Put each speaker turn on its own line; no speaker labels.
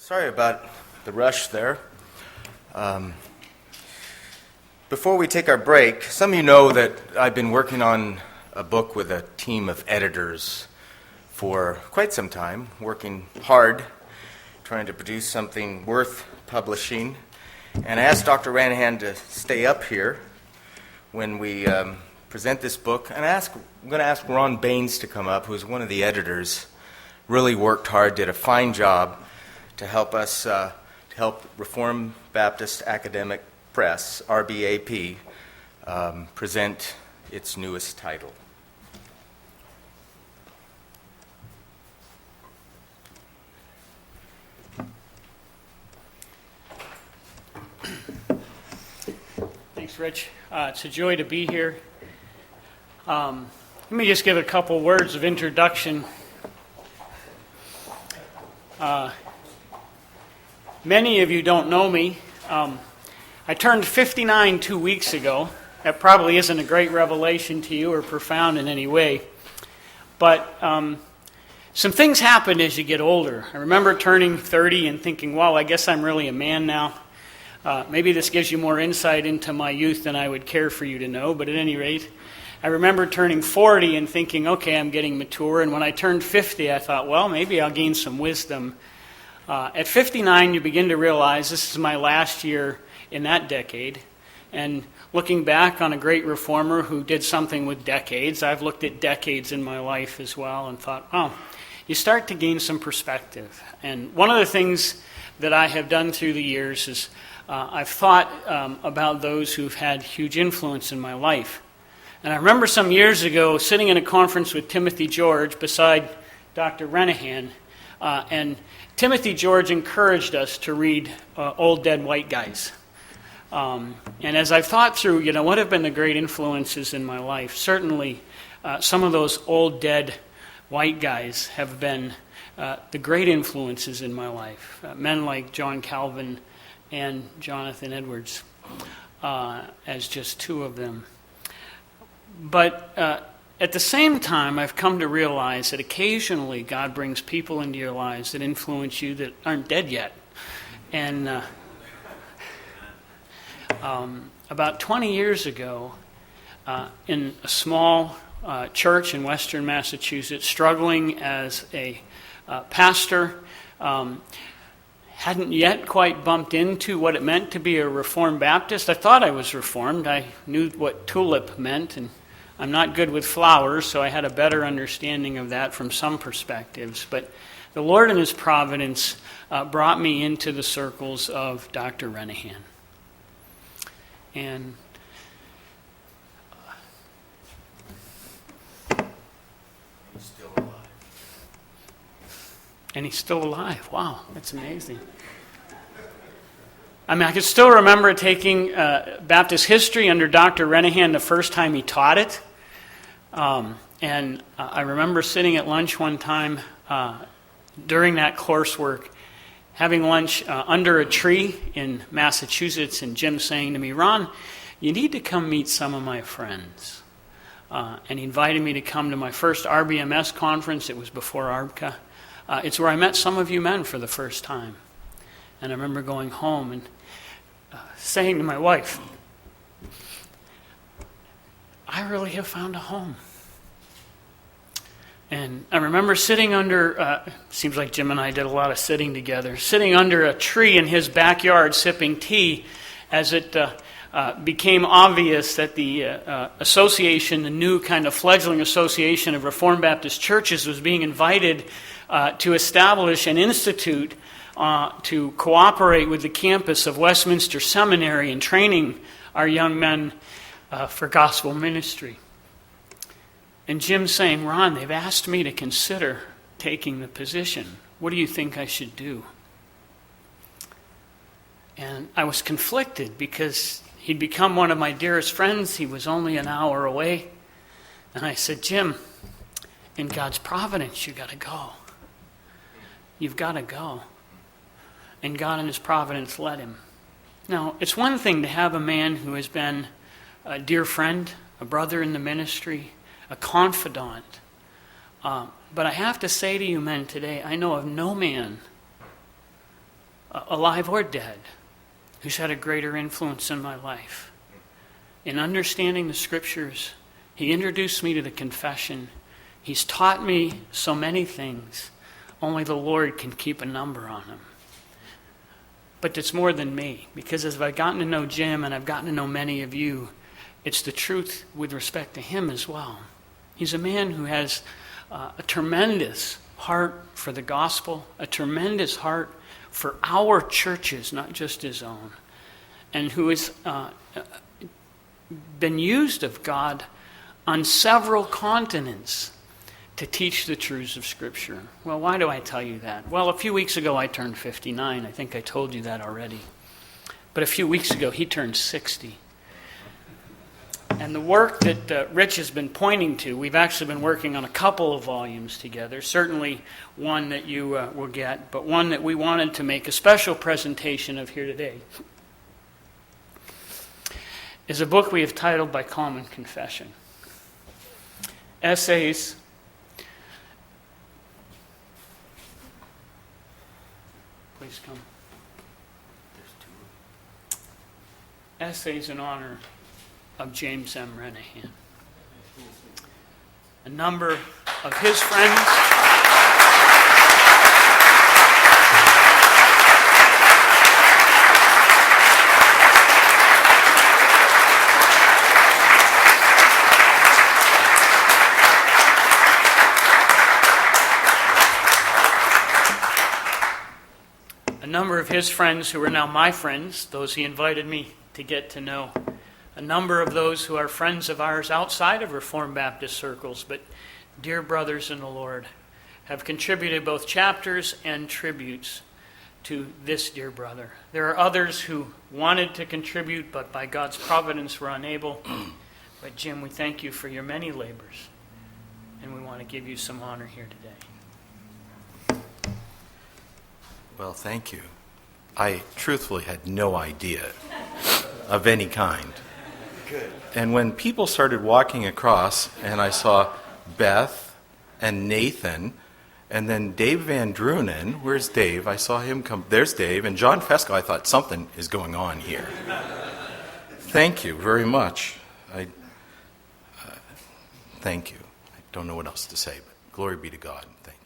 Sorry about the rush there. Before we take our break, some of you know that I've been working on a book with a team of editors for quite some time, working hard, trying to produce something worth publishing. And I asked Dr. Renihan to stay up here when we present this book. And I'm going to ask Ron Baines to come up, who's one of the editors, really worked hard, did a fine job to help us, to help Reformed Baptist Academic Press, RBAP, present its newest title.
Thanks, Rich. It's a joy to be here. Let me just give a couple words of introduction. Many of you don't know me. I turned 59 2 weeks ago. That probably isn't a great revelation to you or profound in any way. But some things happen as you get older. I remember turning 30 and thinking, wow, I guess I'm really a man now. Maybe this gives you more insight into my youth than I would care for you to know, but at any rate, I remember turning 40 and thinking, okay, I'm getting mature. And when I turned 50, I thought, well, maybe I'll gain some wisdom. At 59, you begin to realize this is my last year in that decade. And looking back on a great reformer who did something with decades, I've looked at decades in my life as well and thought, oh, you start to gain some perspective. And one of the things that I have done through the years is I've thought about those who've had huge influence in my life. And I remember some years ago sitting in a conference with Timothy George beside Dr. Renihan, and Timothy George encouraged us to read Old Dead White Guys. And as I've thought through, what have been the great influences in my life, certainly some of those old dead white guys have been the great influences in my life. Men like John Calvin and Jonathan Edwards, as just two of them. But at the same time, I've come to realize that occasionally God brings people into your lives that influence you that aren't dead yet. And about 20 years ago, in a small church in western Massachusetts, struggling as a pastor, hadn't yet quite bumped into what it meant to be a Reformed Baptist. I thought I was Reformed. I knew what tulip meant, and I'm not good with flowers, so I had a better understanding of that from some perspectives. But the Lord in His providence brought me into the circles of Dr. Renihan. And
he's still alive.
And he's still alive. Wow, that's amazing. I mean, I can still remember taking Baptist history under Dr. Renihan the first time he taught it. And I remember sitting at lunch one time during that coursework, having lunch under a tree in Massachusetts, and Jim saying to me, Ron, you need to come meet some of my friends. And he invited me to come to my first RBMS conference. It was before ARBCA. It's where I met some of you men for the first time. And I remember going home and saying to my wife, I really have found a home. And I remember sitting under, seems like Jim and I did a lot of sitting together, sitting under a tree in his backyard sipping tea as it became obvious that the association, the new kind of fledgling association of Reformed Baptist churches, was being invited to establish an institute to cooperate with the campus of Westminster Seminary in training our young men for gospel ministry. And Jim saying, Ron, they've asked me to consider taking the position. What do you think I should do? And I was conflicted because he'd become one of my dearest friends. He was only an hour away. And I said, Jim, in God's providence, you got to go. You've got to go. And God in His providence led him. Now, it's one thing to have a man who has been a dear friend, a brother in the ministry, a confidant. But I have to say to you men today, I know of no man alive or dead, who's had a greater influence in my life. In understanding the Scriptures, he introduced me to the confession. He's taught me so many things. Only the Lord can keep a number on them. But it's more than me, because as I've gotten to know Jim and I've gotten to know many of you, it's the truth with respect to him as well. He's a man who has a tremendous heart for the gospel, a tremendous heart for our churches, not just his own, and who has been used of God on several continents to teach the truths of Scripture. Well, why do I tell you that? Well, a few weeks ago I turned 59. I think I told you that already. But a few weeks ago he turned 60. And the work that Rich has been pointing to, we've actually been working on a couple of volumes together, certainly one that you will get, but one that we wanted to make a special presentation of here today, is a book we have titled By Common Confession. Essays Please come. Essays in honor of James M. Renihan. A number of his friends who are now my friends, those he invited me to get to know. A number of those who are friends of ours outside of Reformed Baptist circles, but dear brothers in the Lord, have contributed both chapters and tributes to this dear brother. There are others who wanted to contribute, but by God's providence were unable. But Jim, we thank you for your many labors, and we want to give you some honor here today.
Well, thank you. I truthfully had no idea of any kind.
Good.
And when people started walking across and I saw Beth and Nathan and then Dave Van Drunen, where's Dave? I saw him come. There's Dave. And John Fesco, I thought something is going on here. Thank you very much. Thank you. I don't know what else to say, but glory be to God. Thank you.